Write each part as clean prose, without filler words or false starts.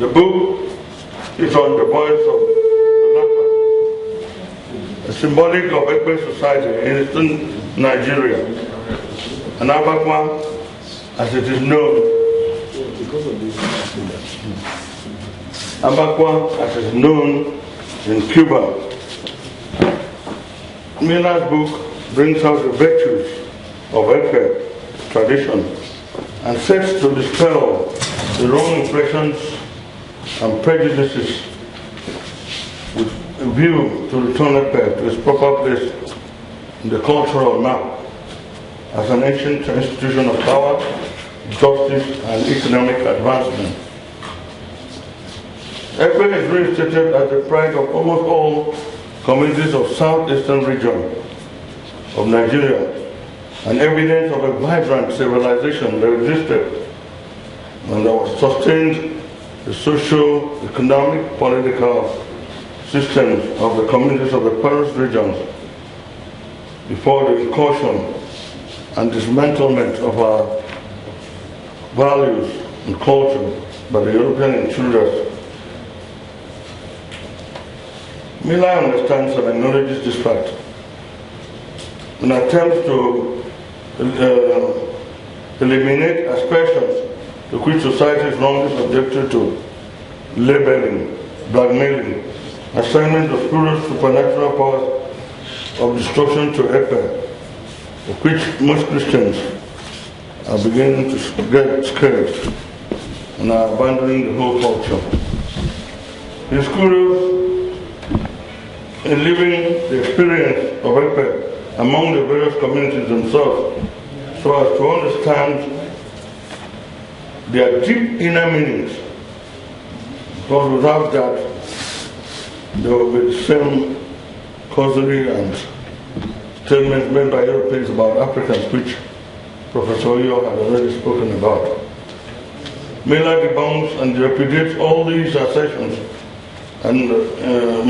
The book is on the voice of Anapa, a symbolic of Ekpe society in eastern Nigeria. Anabakwa, as it is known, Abakwa, as it is known in Cuba. Miller's book brings out the virtues of Ekpe tradition and sets to dispel the wrong impressions and prejudices with a view to return Ekpe to its proper place in the cultural map as an ancient institution of power, justice, and economic advancement. Ekpe is reinstated as the pride of almost all communities of southeastern region of Nigeria, and evidence of a vibrant civilization that existed and that was sustained the social, economic, political systems of the communities of the Paris regions before the incursion and dismantlement of our values and culture by the European intruders. Miller understands and acknowledges this fact and attempts to eliminate aspersions to which society is wrongly subjected to: labeling, blackmailing, assignment of spurious supernatural powers of destruction to Ekpe, of which most Christians are beginning to get scared and are abandoning the whole culture. He is curious in living the experience of Ekpe among the various communities themselves, so as to understand their deep inner meanings, because without that, there will be the same causery and statements made by Europeans about Africans, which Professor Oyo had already spoken about. Miller debunks and repudiates all these assertions and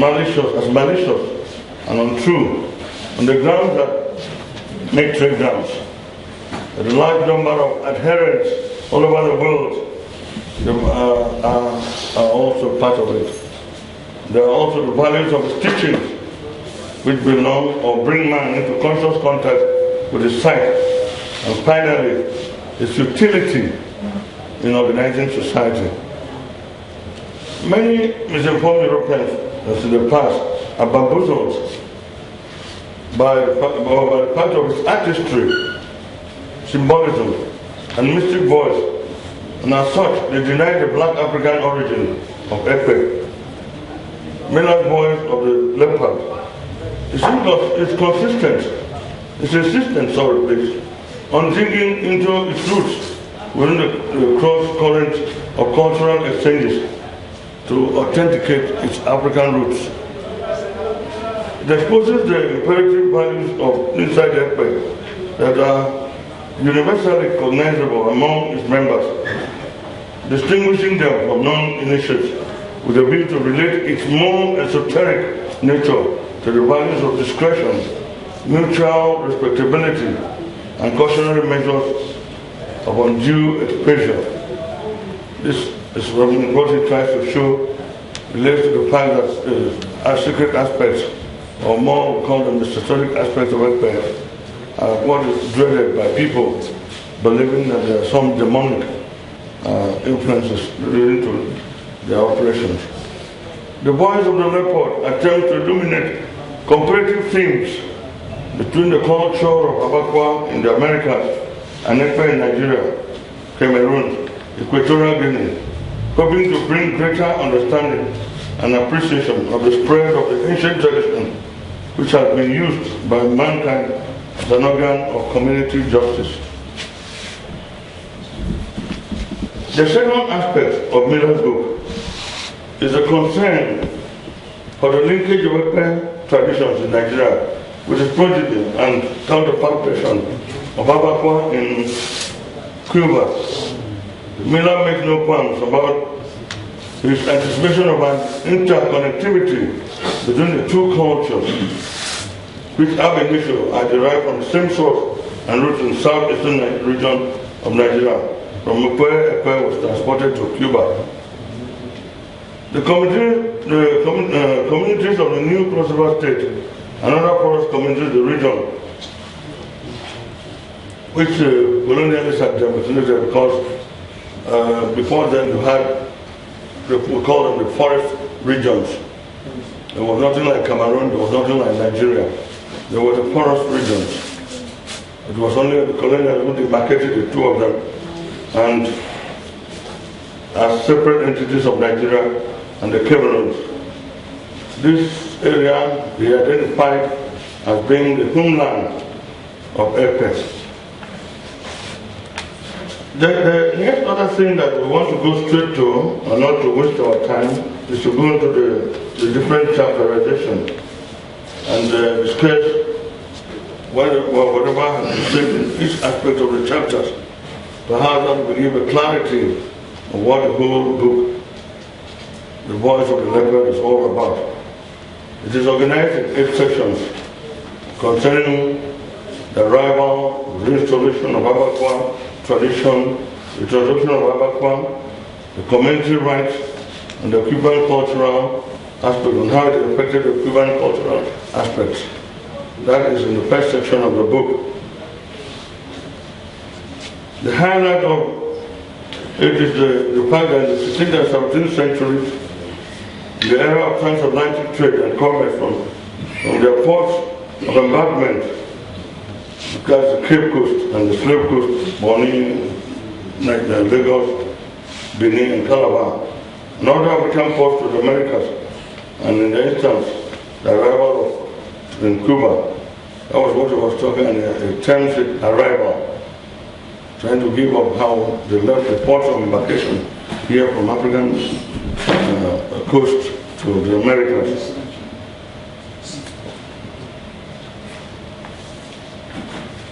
malicious and untrue, on the grounds that make trade grounds. A large number of adherents all over the world are also part of it. There are also the values of his teachings, which belong or bring man into conscious contact with his sight. And finally, its utility in organizing society. Many misinformed Europeans, as in the past, are bamboozled by the fact of its artistry, symbolism, and mystic voice, and as such, they deny the black African origin of Ekpe. Miller's voice of the leopard is consistent, its insistence, on digging into its roots within the cross current of cultural exchanges to authenticate its African roots. It exposes the imperative values of inside Ekpe that are universally cognizable among its members, distinguishing them from non-initiates with a view to relate its more esoteric nature to the values of discretion, mutual respectability, and cautionary measures of undue exposure. This is what he tries to show relates to the fact that our secret aspects, or more we call them the historic aspects of Ekpe, are what is dreaded by people, believing that there are some demonic influences relating to their operations. The voice of the leopard attempts to illuminate comparative themes between the culture of Abakwa in the Americas and Ekpe in Nigeria, Cameroon, Equatorial Guinea, hoping to bring greater understanding and appreciation of the spread of the ancient tradition which has been used by mankind as an organ of community justice. The second aspect of Miller's book is a concern for the linkage of Ekpe traditions in Nigeria with its progeny and counterpalpation of Abakwa in Cuba. Miller makes no qualms about his anticipation of an interconnectivity between the two cultures, which ab initio are derived from the same source and roots in southeastern region of Nigeria, from where Ekpe was transported to Cuba. The communities of the new Cross River State and other forest communities of the region, which colonialists had designated because before then you had, we call them the forest regions. There was nothing like Cameroon, there was nothing like Nigeria. There were the forest regions. It was only the colonialists who demarcated the two of them and as separate entities of Nigeria and the Cameroons. This area they identified as being the homeland of Epe. The next other thing that we want to go straight to, and not to waste our time, is to go into the different chapterization and discuss whatever has been said in each aspect of the chapters. Perhaps that will give a clarity of what the whole book, The Voice of the Leopard, is all about. It is organized in 8 sections concerning the arrival, reinstallation of Abakwam, tradition, the introduction of Abakwam, the community rights, and the Cuban cultural aspect, and how it affected the Cuban cultural aspects. That is in the first section of the book. The highlight of it is the fact that in the 16th and 17th centuries, the era of transatlantic trade and commerce from their ports of embarkment, because the Cape Coast and the Slave Coast, Bonny, Lagos, Benin, and Calabar, and other African ports to the Americas, and in the instance, the arrival in Cuba. That was what I was talking about, a transit arrival, trying to give up how they left the ports of embarkation here from African coast to the Americas.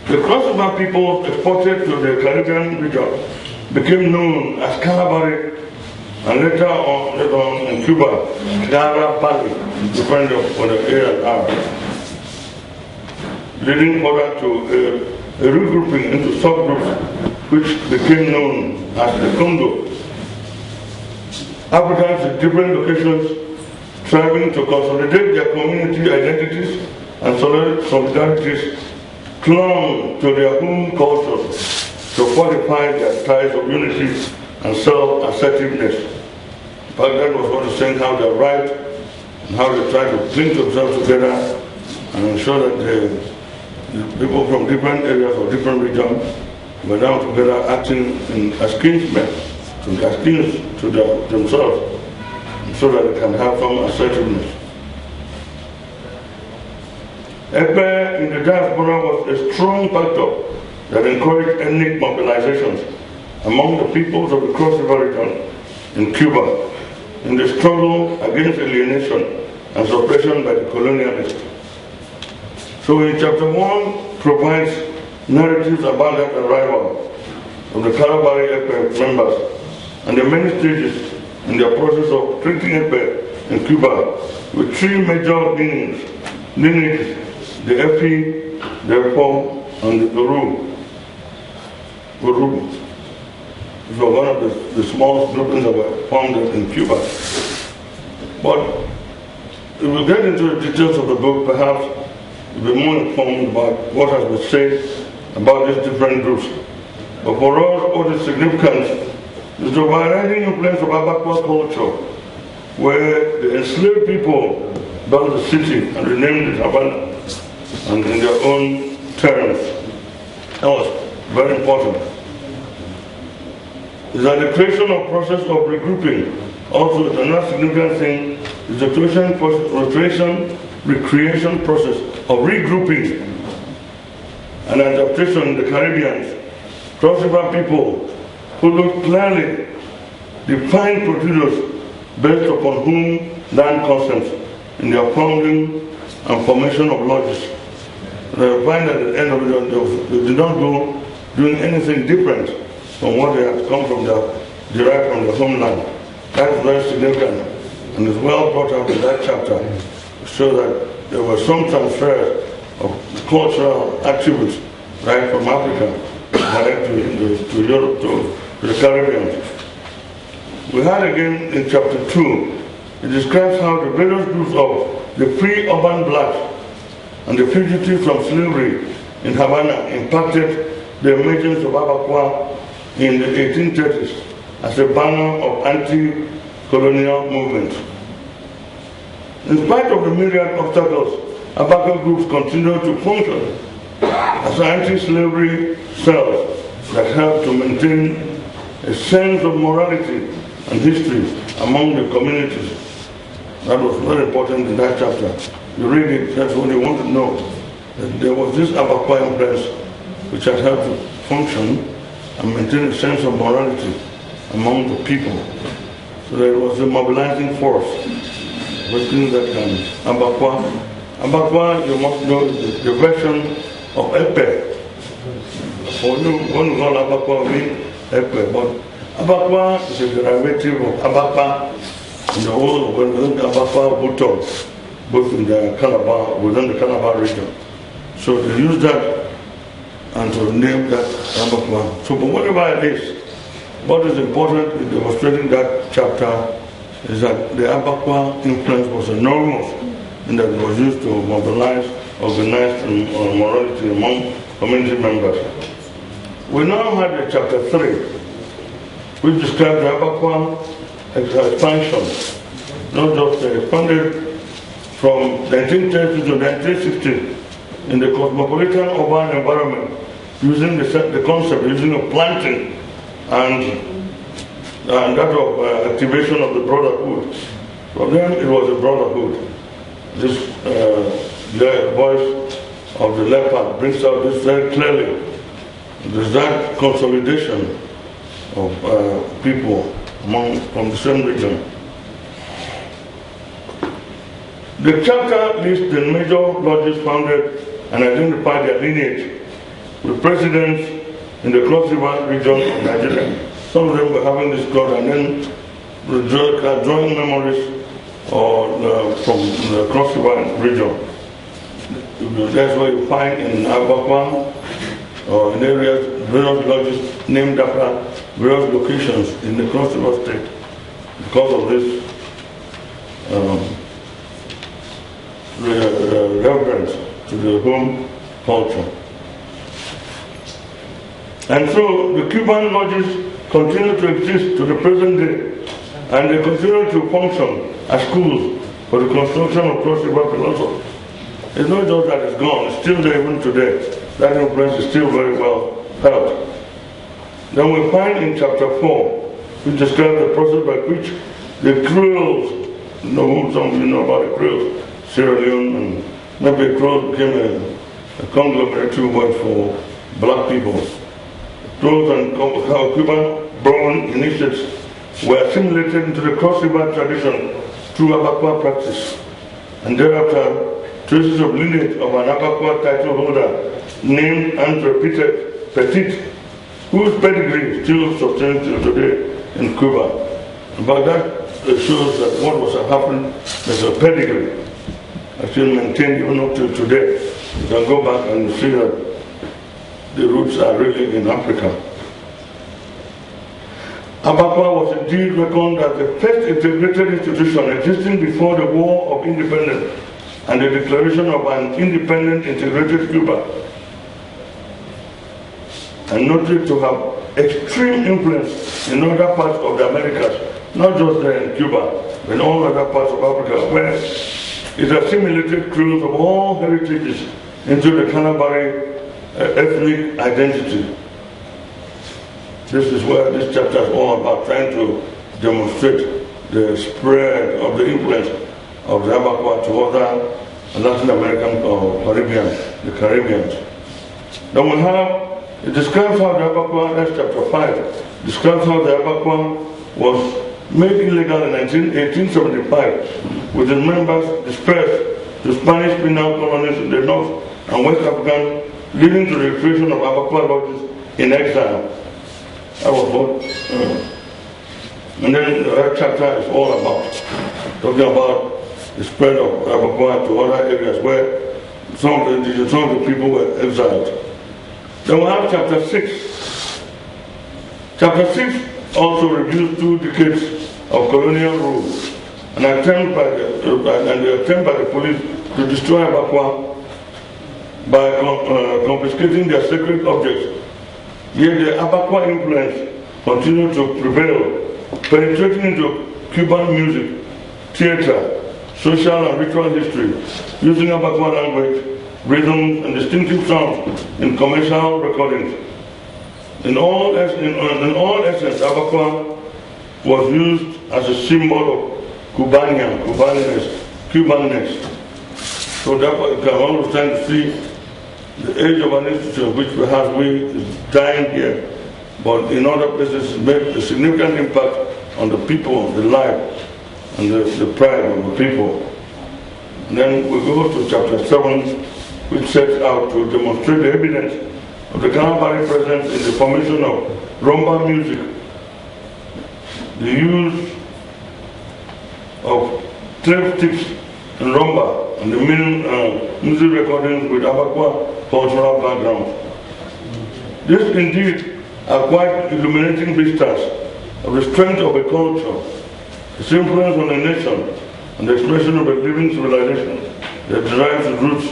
The cross-river people exported to the Caribbean region became known as Calabari, and later on in Cuba, Cara Pali, depending on the A and R, leading further to a regrouping into subgroups which became known as the Congo. Africans in different locations striving to consolidate their community identities and solidarities clung to their own culture to fortify their ties of unity and self-assertiveness. But that was what was saying, how they write and how they try to bring themselves together and ensure that the people from different areas or different regions were now together acting as kinsmen, as kings to themselves, so that they can have some assertiveness. Epe in the diaspora was a strong factor that encouraged ethnic mobilizations among the peoples of the Cross River region in Cuba in the struggle against alienation and suppression by the colonialists. So in chapter 1 provides narratives about that arrival of the Calabari Epe members and the many stages in their process of treating Epe in Cuba with 3 major lineages, the Epi, the Efo, and the Uru. It was one of the smallest groupings that were formed in Cuba. But if we get into the details of the book, perhaps we'll be more informed about what has been said about these different groups. But for us, what is significant is the overriding influence of Abakwa culture, where the enslaved people built the city and renamed it Havana, and in their own terms. That was very important. Is that the creation of process of regrouping. Also, another significant thing is the recreation process of regrouping and adaptation in the Caribbean. Cross River people who look clearly defined procedures based upon whom land consents in their founding and formation of lodges. They find at the end of it, they did not go doing anything different from what they had come from derived from the homeland. That is very significant and is well brought out in that chapter to show that there was some transfer of cultural attributes right from Africa direct to Europe, to the Caribbean. We had again in chapter 2 it describes how the various groups of the pre-urban blacks and the fugitives from slavery in Havana impacted the emergence of Abacoa in the 1830s as a banner of anti-colonial movement. In spite of the myriad obstacles, Abacoa groups continue to function as anti-slavery cells that help to maintain a sense of morality and history among the communities. That was very important in that chapter. You read it, that's what you want to know. That there was this Abacoa influence which had helped to function and maintain a sense of morality among the people. So there was a mobilizing force within that kind. Abacoa, you must know the version of Epe. For you, one call Abacoa means Epe, but Abacoa is a derivative of Abapa in the whole within Abapa Buto, both in the Calabar, within the Calabar region. So they use that and to name that Abacoa. So, but whatever it is, what is important in demonstrating that chapter is that the Abacoa influence was enormous and that it was used to mobilize, organize, and morality among community members. We now have the chapter 3, which describes the Abacoa expansion, not just expanded from 1930 to 1960 in the cosmopolitan urban environment, using the concept, using a planting and that of activation of the brotherhood. For them, it was a brotherhood. This the voice of the leopard brings out this very clearly. There's that consolidation of people from the same region. The chapter lists the major lodges founded and identify their lineage with presidents in the Cross River region of Nigeria. Some of them were having this club and then drawing memories from the Cross River region. That's what you find in Abacoa or in areas, various lodges named after various locations in the Cross River state because of this reverence to the home culture. And so the Cuban lodges continue to exist to the present day, and they continue to function as schools for the construction of Cross River philosophy. It's not just that it's gone, it's still there even today. That influence is still very well held. Then we find in chapter 4, we describe the process by which the Creoles, some of you know about the Creoles, Sierra Leone, and maybe Creole became a conglomerate word for black people. Creoles and Cuban-born initiates were assimilated into the Cross River tradition through Abacoa practice, and thereafter traces of lineage of an Abacoa title holder named and repeated Petit, whose pedigree still sustains till today in Cuba. But that shows that what was happening, there's a pedigree still maintained even up till today. You can go back and see that the roots are really in Africa. Abacoa was indeed reckoned as the first integrated institution existing before the War of Independence and the declaration of an independent integrated Cuba, and noted to have extreme influence in other parts of the Americas, not just there in Cuba, but in all other parts of Africa, where it assimilated Creoles of all heritages into the Canabari ethnic identity. This is where this chapter is all about, trying to demonstrate the spread of the influence of the Abacoa to other Latin American or Caribbean, the Caribbeans. Then we have, it describes how the Abacoa, that's chapter 5, describes how the Abacoa was made illegal in 1875 with its members dispersed to Spanish penal colonies in the North and West Africa, leading to the creation of Abacoa lodges in exile. That was what, and then that chapter is all about, talking about the spread of Abacoa to other areas where some of the people were exiled. Then we have chapter 6. Chapter 6 also reviews 2 decades of colonial rule an attempt by the police to destroy Abakwa by confiscating their sacred objects. Yet the Abakwa influence continued to prevail, penetrating into Cuban music, theater, social and ritual history, using Abakwa language, rhythms, and distinctive sounds in commercial recordings. In all essence, Abakwa was used as a symbol of Cubanness. So therefore, you can understand to see the age of an institution which perhaps is dying here, but in other places it made a significant impact on the people, the life, and the pride of the people. And then we go to chapter 7, which sets out to demonstrate the evidence of the Kalabari presence in the formation of rumba music, the use of trap sticks and rumba, and the music recordings with Abakwa cultural background. This indeed are quite illuminating vistas of the strength of a culture, its influence on a nation, and the expression of a living civilization that derives its roots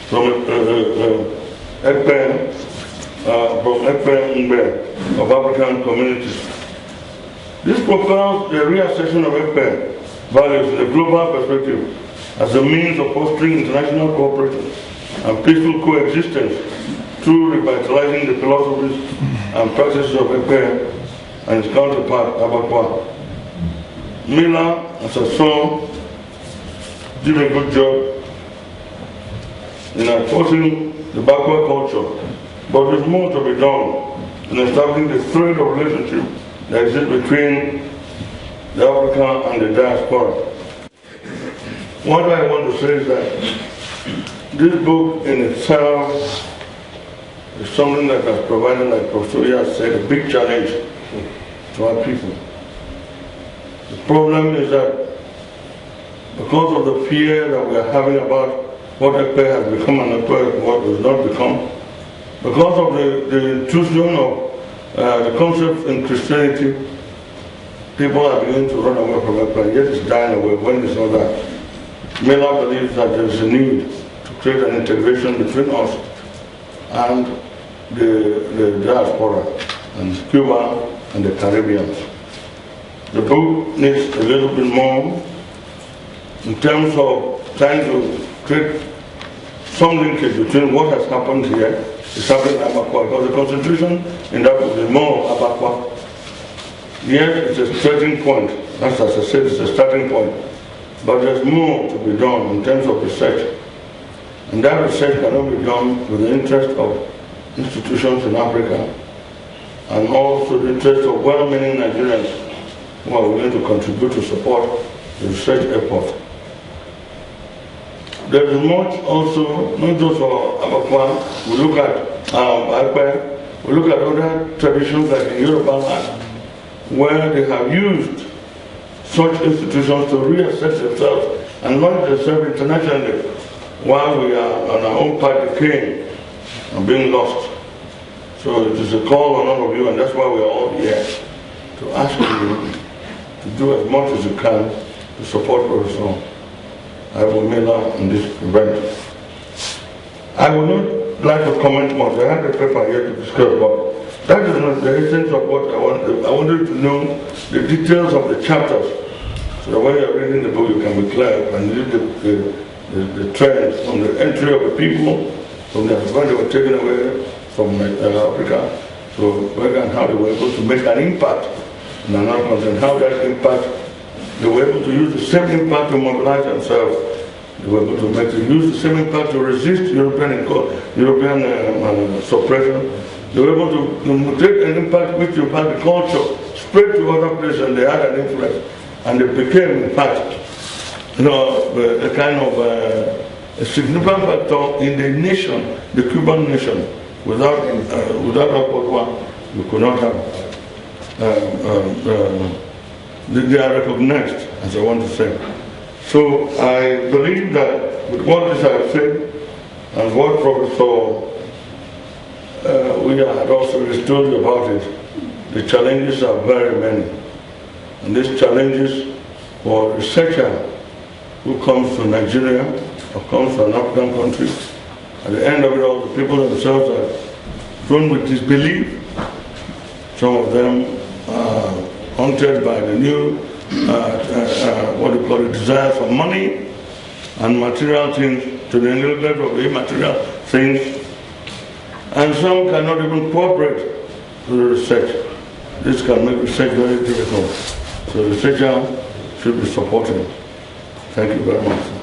from Ekpe of African communities. This propels the reassessment of Ekpe values in a global perspective as a means of fostering international cooperation and peaceful coexistence through revitalizing the philosophies and practices of Ekpe and its counterpart, Abakwa. Miller, as a son, did a good job in enforcing the Bakwa culture, but there's more to be done in establishing the thread of relationship that exists between the Africa and the diaspora. What I want to say is that this book in itself is something that has provided, like Professor Yas said, a big challenge to our people. The problem is that because of the fear that we are having about what Ekpe has become and what has not become, because of the intrusion of the concept in Christianity, people are beginning to run away from Ekpe, yet it's dying away when it's not that. Miller believes that there is a need to create an integration between us and the diaspora, and Cuba and the Caribbeans. The book needs a little bit more in terms of trying to create some linkage between what has happened here, is happening in Abakwa, because the concentration in that book is more Abakwa. Yes, it's a starting point. As I said, it's a starting point. But there's more to be done in terms of research. And that research cannot be done with the interest of institutions in Africa and also the interest of well-meaning Nigerians who are willing to contribute to support the research effort. There is much also, not just for Abakwa, we look at Ekpe, we look at other traditions like in Yoruba land, where they have used such institutions to reassess themselves and launch themselves internationally while we are on our own part decaying and being lost. So it is a call on all of you, and that's why we are all here, to ask you to do as much as you can to support Professor Ivo Miller in this event. I would not like to comment much. I have the paper here to discuss, but that is not the essence of what I wanted. I wanted to know the details of the chapters, so that when you're reading the book, you can be clear and read the trends from the entry of the people, from when they were taken away from Africa, so where and how they were able to make an impact in another country, and how that impact, they were able to use the same impact to mobilize themselves. They were able to use the same impact to resist European suppression. They were able to take an impact which impact the culture, spread to other places, and they had an influence. And they became, in fact, a kind of a significant factor in the nation, the Cuban nation. Without Abakwa, we could not have. They are recognized, as I want to say. So I believe that with what this I have said, and what Professor William had also told you about it, the challenges are very many. And these challenges for a researcher who comes to Nigeria or comes to an African country. At the end of it all, the people themselves are thrown with disbelief. Some of them are haunted by the new, what you call it, desire for money and material things to the neglect of immaterial things. And some cannot even cooperate with the research. This can make research very difficult. So the researcher should be supported. Thank you very much.